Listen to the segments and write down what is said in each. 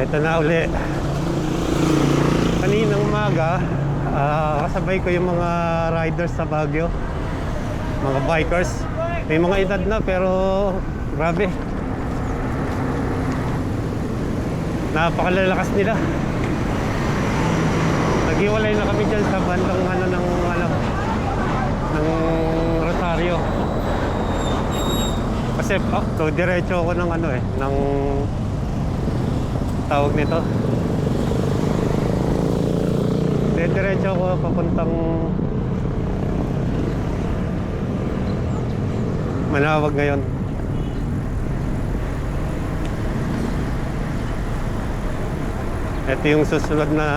Ito na uli. Kaninang umaga, kasabay ko yung mga riders sa Baguio, mga bikers. May mga edad na pero grabe, napakalalakas nila. Naghiwalay na kami dyan sa bandang ng Rosario. Kasi so diretso ako ng ng tawag nito. Diretso ako papuntang Manawag ngayon. Ito yung susunod na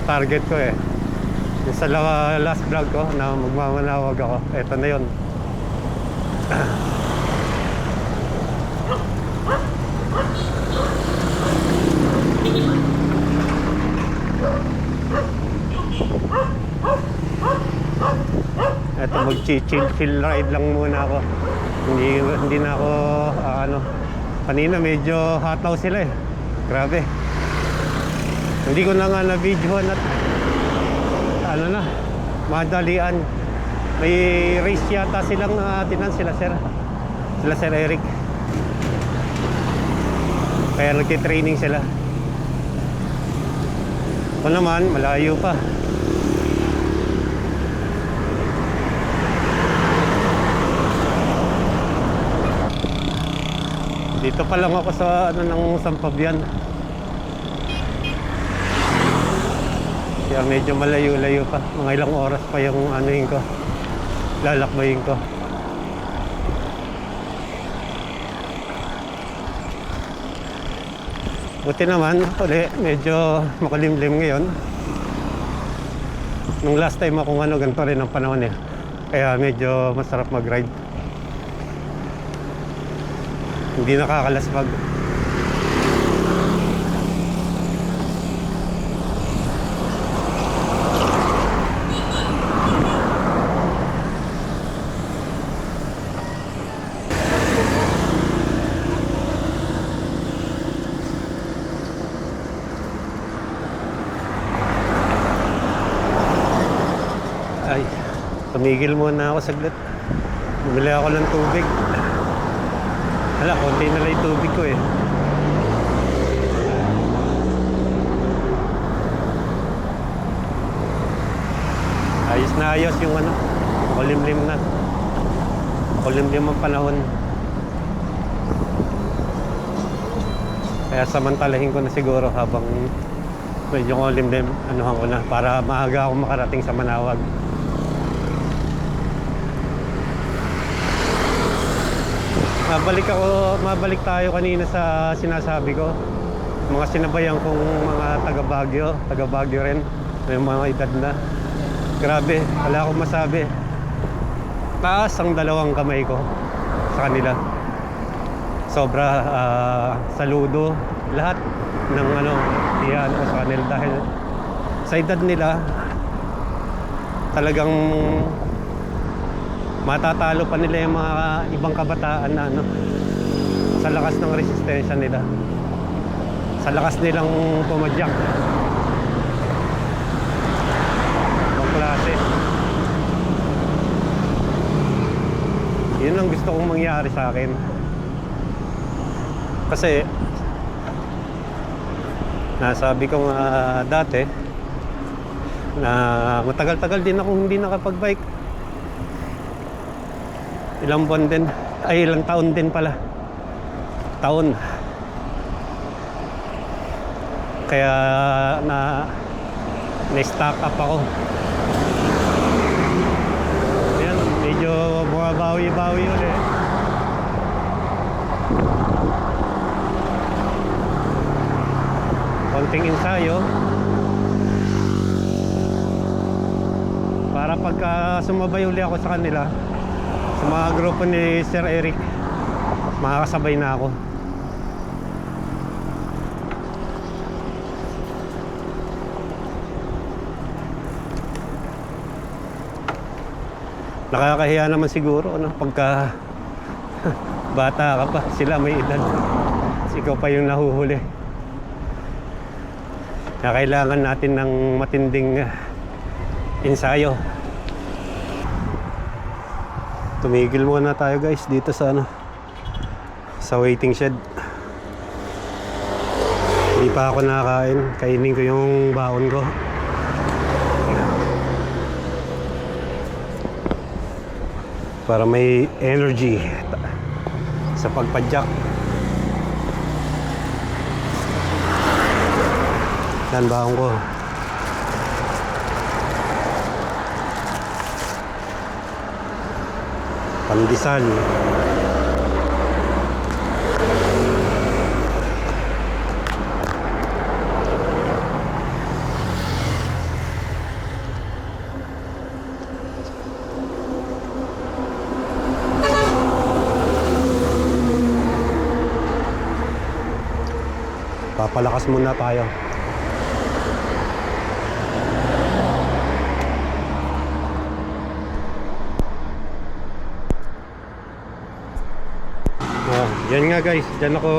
target ko eh. Yung sa last vlog ko na magmamanawag ako. Ito na yun. Ito mag-chill ride lang muna ako. Hindi na ako kanina medyo hataw sila eh. Grabe. Hindi ko na nga na-videohan at madalian. May race yata silang tinan sila Sir Eric. Kaya nagtitraining sila. Ito naman, malayo pa. Dito pa lang ako sa ng Sampabian. Kaya medyo malayo-layo pa. Mga ilang oras pa yung lalakbayin ko. Buti naman, medyo makulimlim ngayon. Nung last time akong ganito rin ang panahon eh. Kaya medyo masarap mag-ride. Hindi nakakalaswag. Ay, tumigil muna ako saglit. Bumili ako ng tubig. Hala, konti na lang yung tubig ko eh. Ayos na ayos yung makulimlim na. Makulimlim ang panahon. Kaya samantalahin ko na siguro habang medyo makulimlim, ko na para maaga ako makarating sa Manawag. Mabalik tayo kanina sa sinasabi ko. Mga sinabayan kong mga taga Baguio rin. May mga edad na. Grabe, wala akong masabi. Taas ang dalawang kamay ko sa kanila. Sobra saludo. Lahat ng iyan ko sa kanila dahil sa edad nila talagang matatalo pa nila yung mga ibang kabataan na sa lakas ng resistensya nila, sa lakas nilang pumadyak. Ibang klase. Yun ang gusto kong mangyari sa akin. Kasi nasabi ko nga dati na matagal-tagal din akong hindi nakapag-bike. Ilang buwan din, ilang taon din pala. Taon. Kaya na-stock up ako. Ayan, medyo bumabawi-bawi ulit. Konting ensayo. Para pagka sumabay uli ako sa kanila, sa mga grupo ni Sir Eric, makakasabay na ako. Nakakahiya naman siguro pagka bata ka pa, sila may edad. ikaw pa yung nahuhuli. Kaya kailangan natin ng matinding ensayo. Tumigil muna tayo guys dito sa sa waiting shed. Hindi pa ako nakakain. Kainin ko yung baon ko. Para may energy sa pagpadyak. Yan baon ko. Pandesal. Papalakas muna tayo. Yan nga guys, dyan ako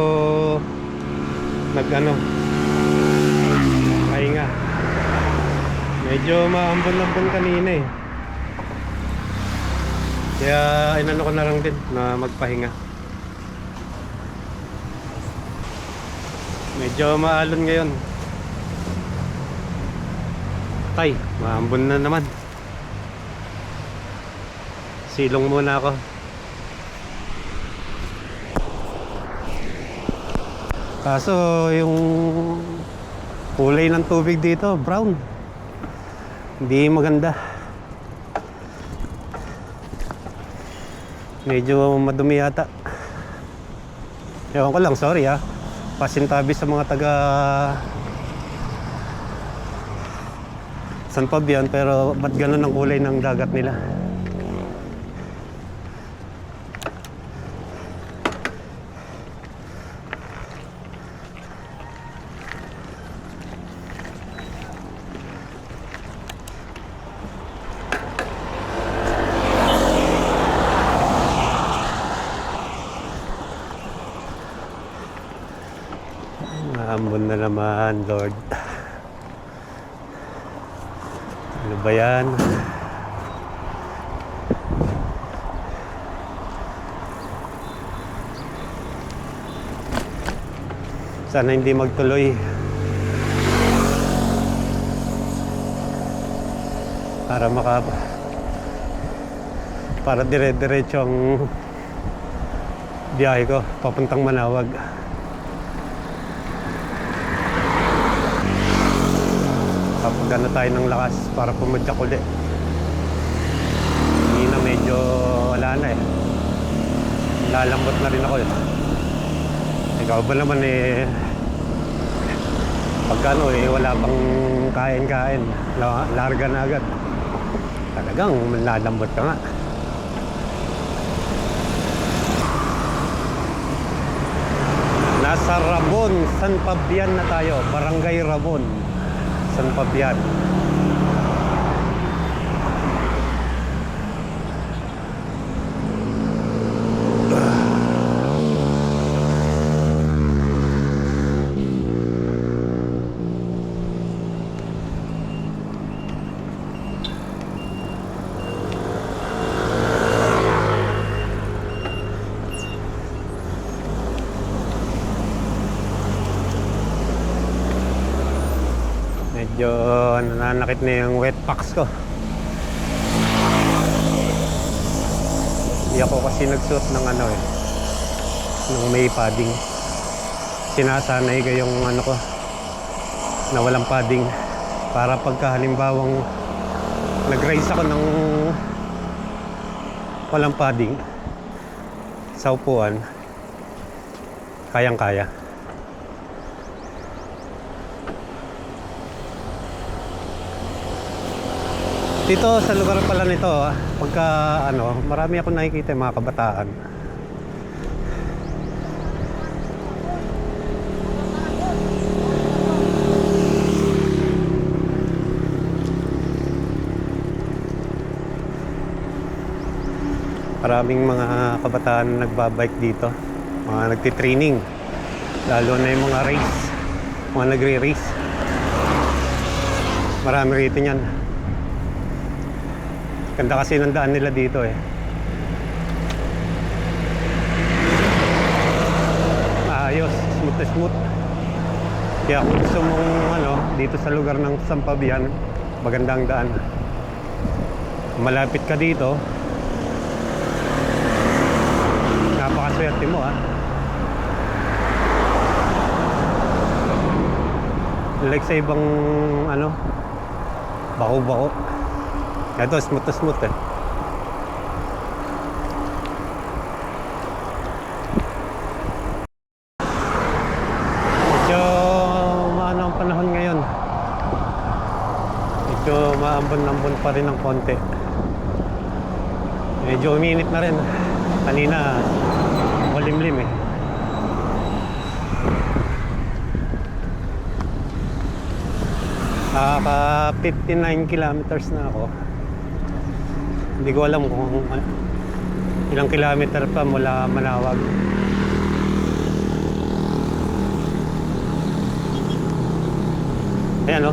pahinga. Medyo maambon-ambon kanina eh. Kaya inano ko na lang din na magpahinga. Medyo maalon ngayon. Tay, maambon na naman. Silong muna ako. Kaso yung kulay ng tubig dito, brown. Hindi maganda. Medyo madumi yata. Ewan ko lang, sorry pasintabi sa mga taga San Fabian, pero ba't ganun ang kulay ng dagat nila? Ambon na naman, Lord. Ano ba yan? Sana hindi magtuloy. Para dire-diretso ang biyahe ko papuntang Manawag. Papagana tayo ng lakas para pumadyak ulit. Hindi na, medyo wala na lalambot na rin ako Ikaw ba naman pagkano wala pang kain-kain, larga na agad. Talagang lalambot ka nga. Nasa Rabon, San Fabian na tayo. Barangay Rabon, San Fabian. Medyo nananakit na yung wet packs ko. Hindi ako kasi nagsuot ng ng may padding. Sinasanay ko yung ko na walang padding, para pagka halimbawang nag-race ako ng walang padding sa upuan, kayang-kaya. Dito sa lugar pala nito, pagka marami akong nakikita yung mga kabataan. Maraming mga kabataan nagbabike dito, mga nagtitraining. Lalo na yung mga race, mga nagre-race. Marami rito niyan. Ganda kasi ng daan nila dito eh. Maayos, smooth na smooth. Kaya kung gusto mong dito sa lugar ng Sampabian, magandang daan. Malapit ka dito, napakaswerte mo like sa ibang bako-bako. Ito smooth na smooth eh. Medyo maano ang panahon ngayon. Medyo maambon-ambon pa rin ng konti. Medyo uminit na rin. Kanina malimlim eh. Ka 59 kilometers na ako. Hindi ko alam kung ilang kilometer pa mula Manawag. Ayan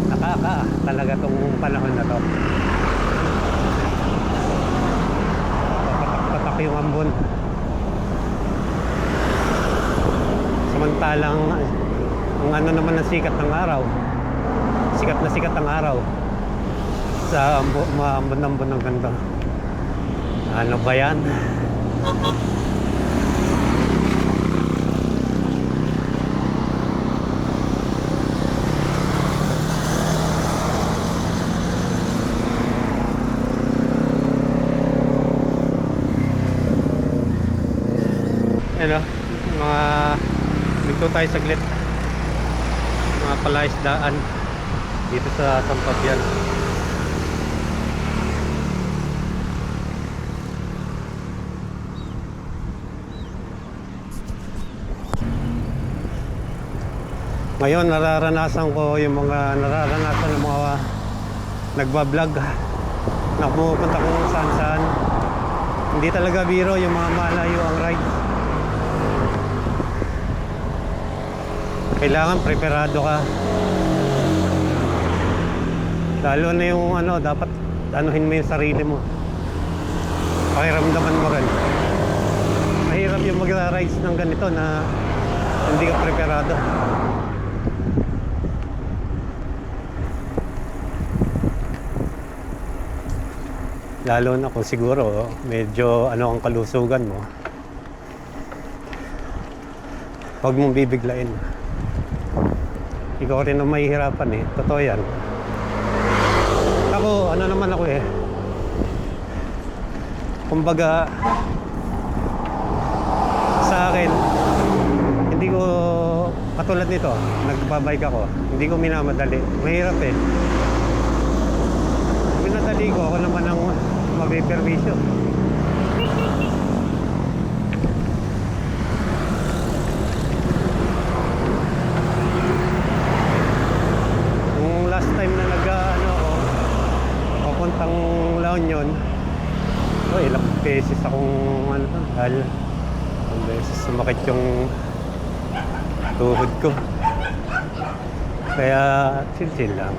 nakaka talaga tong panahon na to. Patak-patak yung ambon. Samantalang ang naman ng sikat ng araw, sikat na sikat ang araw sa maambon-ambon ng ganda. Ano ba yan? Mga dito tayo saglit, mga palaisdaan dito sa Sampabian. Ngayon nararanasan ko yung mga nararanasan ng mga nagbablog na pumupunta kung saan saan. Hindi talaga biro yung mga malayo ang ride. Kailangan preparado ka. Lalo na yung dapat anuhin mo yung sarili mo. Pakiramdaman mo rin. Mahirap yung magra-rides ng ganito na hindi ka preparado. Lalo na kung siguro medyo ang kalusugan mo. Huwag mong bibiglain. Ikaw rin ang mahihirapan eh. Totoo yan. Ako, naman ako eh. Kumbaga, sa akin, hindi ko, katulad nito, nagbabike ako, hindi ko minamadali. Mahirap eh. Minadali ko, ako naman ang mabiperwisyo. Last time na papuntang La Union, ilang beses akong dahil ilang beses sumakit yung tuhod ko, kaya chill lang.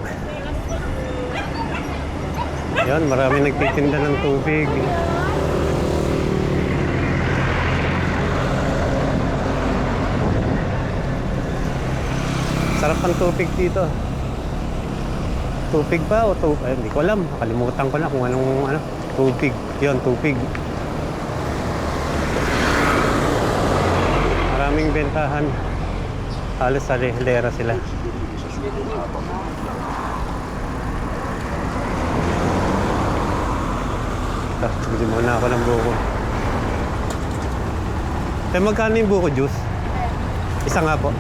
Yan, marami nagtitinda ng tubig. Sarap ang tubig dito. Tubig ba o tubig? Hindi ko alam. Nakalimutan ko na kung anong tubig. Yun, tubig. Maraming bentahan. Halos sa hilera sila. Bili muna ako ng buko. Magkano yung buko juice? Isa nga po.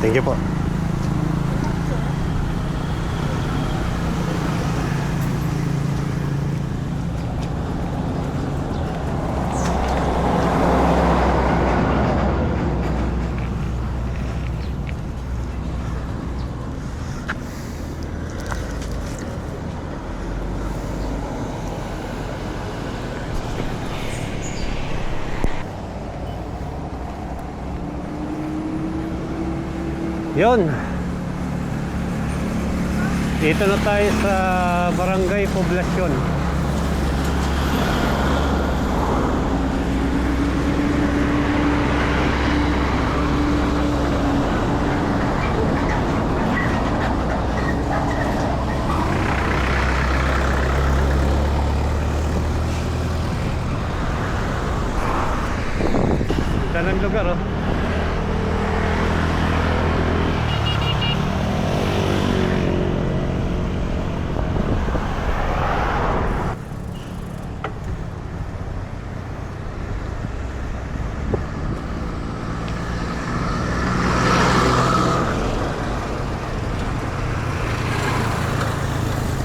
Thank you po. Yun. Dito na tayo sa Barangay Poblasyon. Ganda ng lugar, oh.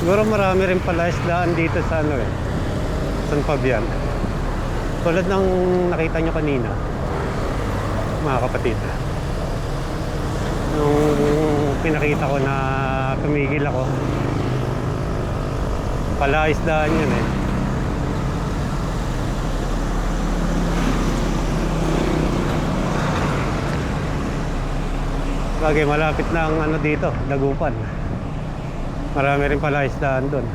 Siguro marami rin pala isdaan dito sa ano eh, San Fabian. Tulad ng nakita nyo kanina, mga kapatid. Nung pinakita ko na tumigil ako, pala isdaan yun eh. Bagay, malapit na ang ano dito, Dagupan. Marami rin pala isdaan doon.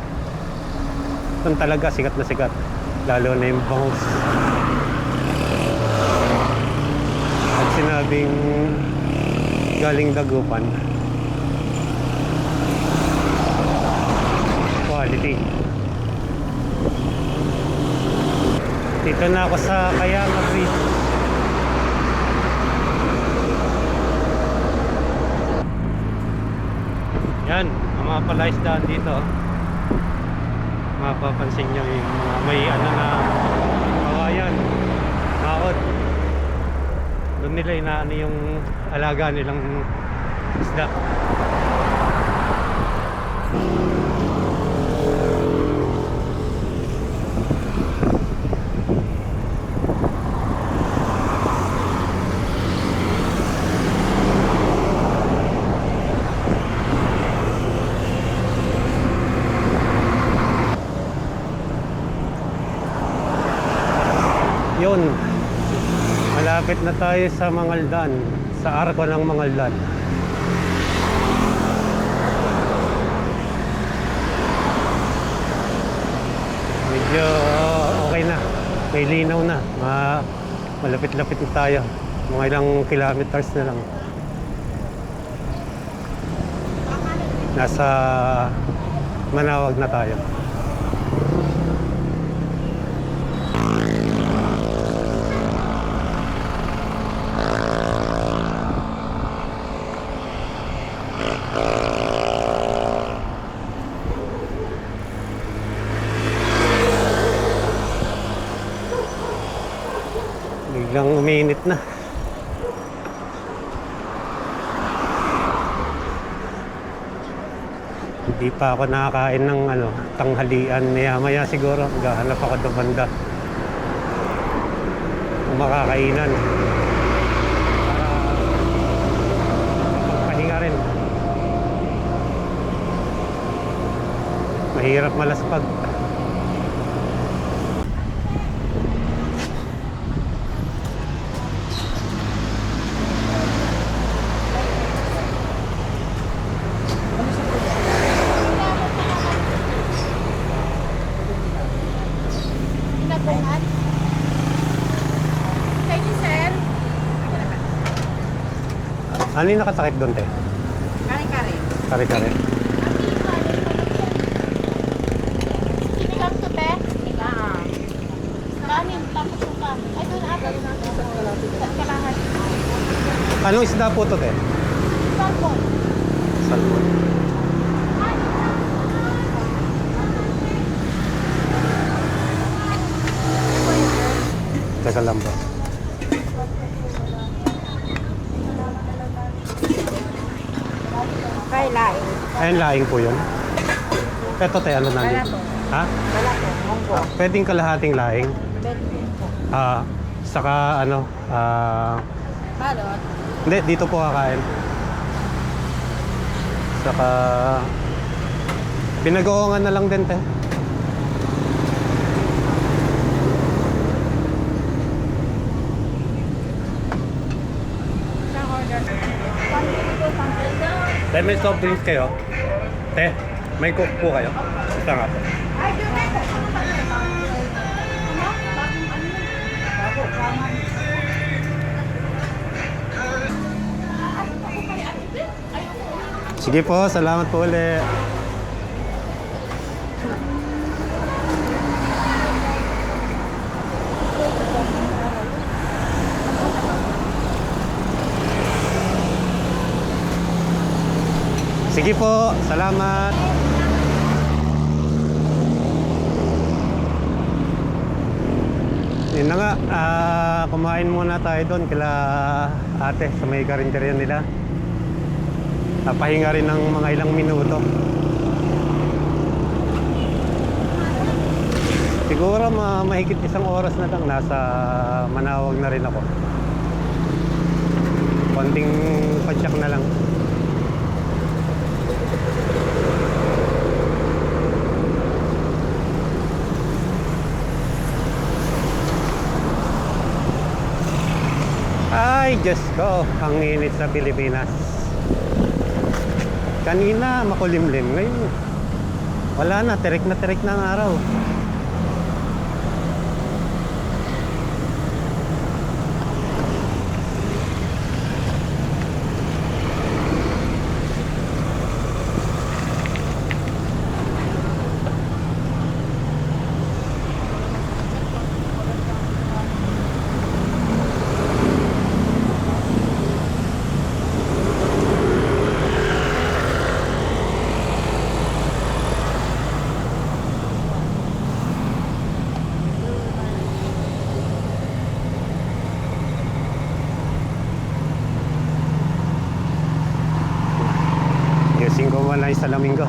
Doon talaga sikat na sikat. Lalo na yung bangus. At sinabing galing Dagupan, quality. Dito na ako sa Kayama Bridge. Yan, ang mga palaisdaan dito. Mapapansin nyo yung mga may ano na kawayan, makot. Doon nila inaano yung alaga nilang isda. Yun, malapit na tayo sa Mangaldan, sa arko ng Mangaldan. Medyo okay na, may linaw na, malapit-lapit na tayo, mga ilang kilometers na lang. Nasa Manawag na tayo. Biglang uminit na. Hindi pa ako nakakain ng tanghalian. Maya siguro maghahanap ako ng banda kung makakainan para magpahinga rin. Mahirap malaspag. Ano yung nakatakip doon, te? Kare-kare. Kare-kare. Sinigang to, te? Sinigang. Kanin, tapos yung kanin. Ay, doon ata. Sa kalahan. Anong isda po to, te? Salmon. Salmon. Teka lang ba? Kay laing. Ayun, laing po yun. Ito, te, ano nandito? Balato. Ha? Balato. Monggo. Pwedeng kalahating laing. Bed. Saka Balot. hindi, dito po kakain. Saka binagoongan na lang din, te. Isang order. 1 to 2 May soft drinks kayo? Te, may coke po kayo? Isa nga po. Sige po, salamat po ulit. Sige po, salamat. Yun na nga, kumain muna tayo doon kila ate sa may karinderya nila. Pahinga rin ng mga ilang minuto. Siguro mahigit isang oras na lang, nasa Manawag na rin ako. Konting padyak na lang. Ay, Diyos ko, ang init sa Pilipinas. Kanina makulimlim, ngayon wala na, tirik na ang araw. Gising ko man ay salamin ko.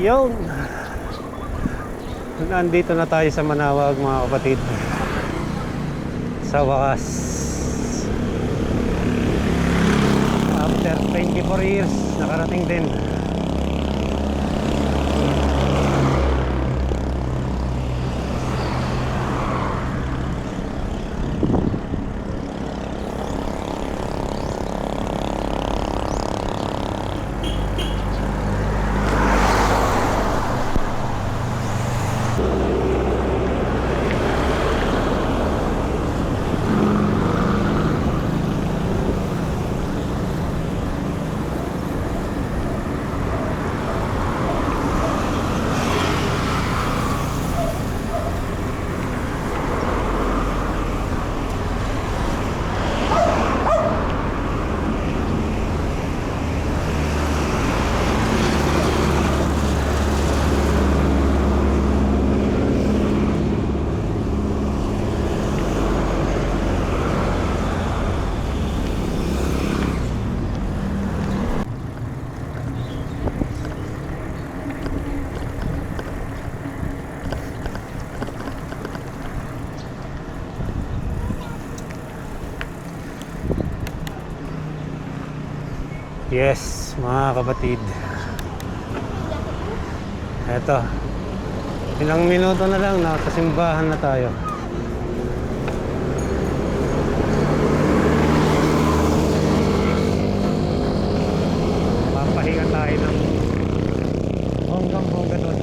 Yun. Nandito na tayo sa Manawag, mga kapatid. Sa wakas. After 24 years, nakarating din. Yes, mga kapatid. Eto. Ilang minuto na lang, nasa simbahan na tayo. Papahinga tayo ng bonggang-bongga doon.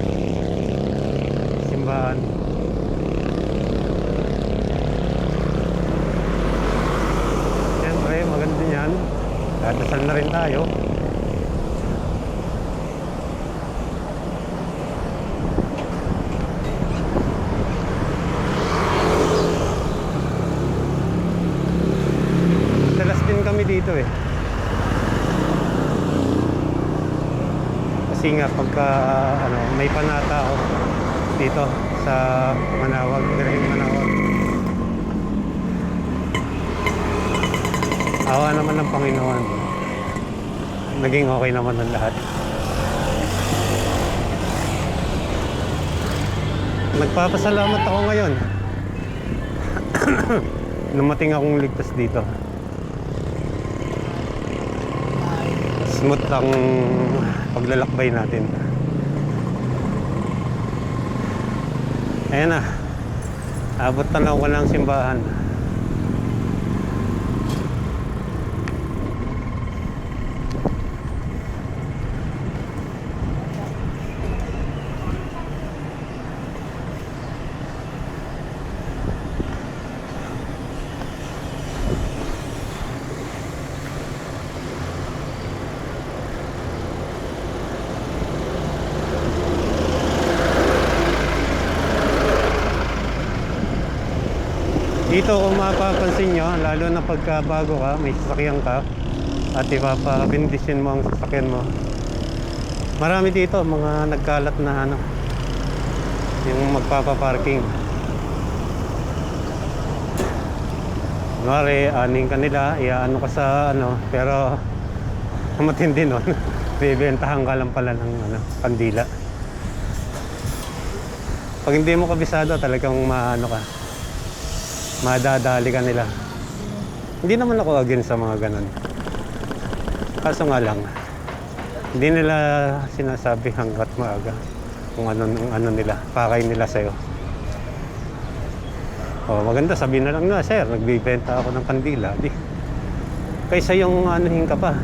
Simbahan. Siyempre, maganda yan. Dasal na rin tayo. Dalas din kami dito eh. Kasi nga pagka may panata ako dito sa Manawag, Direct Manawag. Awa naman ng Panginoon. Naging okay naman ang lahat. Nagpapasalamat ako ngayon. Lumating akong ligtas dito. Smooth ang paglalakbay natin. Ayan na. Abot na ako ng simbahan. Dito kung mapapansin nyo, lalo na pagka bago ka, may sasakyan ka at ipapabindisyon mo ang sasakyan mo. Marami dito mga nagkalat na yung magpapaparking. Kunwari, aning ka nila, iaano ka sa pero matindi nun. Bibentahan ka lang pala ng kandila. Pag hindi mo kabisado, talagang madadali ka nila. Hindi naman ako against sa mga ganun. Kaso nga lang, hindi nila sinasabi hanggat maaga kung ano nila, pakay nila sa'yo. O, maganda, sabihin na lang na, sir, nagbibenta ako ng kandila. Di. Kaysa yung anuhin ka pa,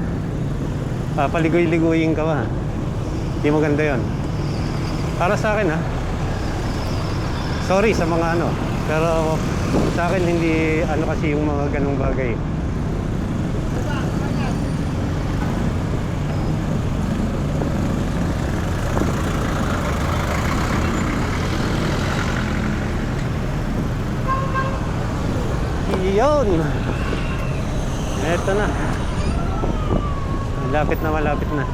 papaligoy-ligoyin ka pa. Hindi maganda yon. Para sa akin, sorry sa mga pero sa akin hindi kasi yung mga ganung bagay. Iyon. Eto na. Malapit na, malapit na.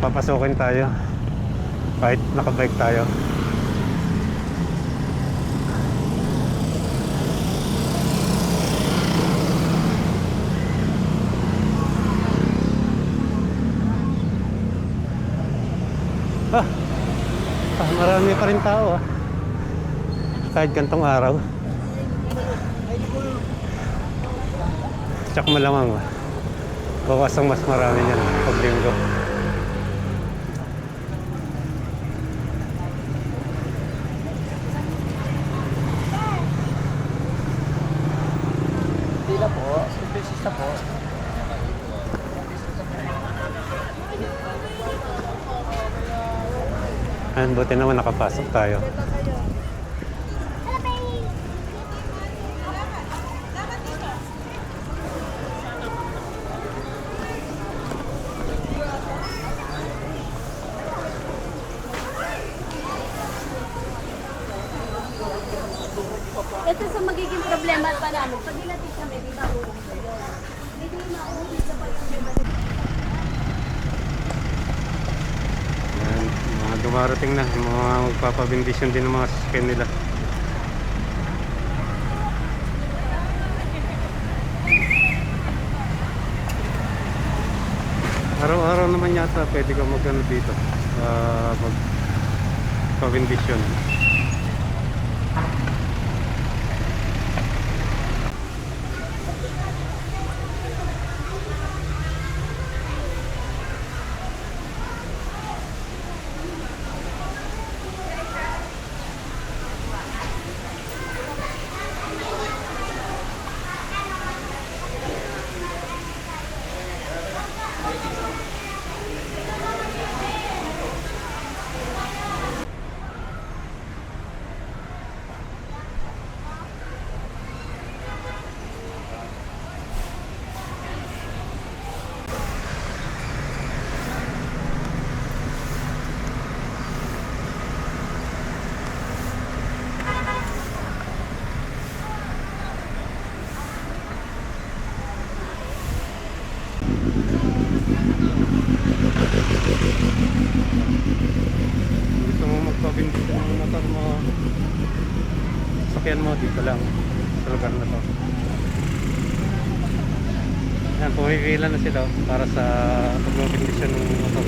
Papasukin tayo kahit nakabike tayo. Marami pa rin tao kahit gantong araw. Tsak malamang bukas ang mas marami niyan pag linggo. Ayan, buti naman nakapasok tayo. Ito sa magiging problema pa namin. Pag nilating kami, di ba uong kayo? Hindi mauwi sa problema. Mga dumarating na, mga magpapabindisyon din ng mga sasakyan nila. Araw-araw naman yata pwede ka magano dito, magpabindisyon. mo, sakyan mo dito lang sa lugar na to. Yan, pumipila na sila para sa pagpapindisyon ng motor.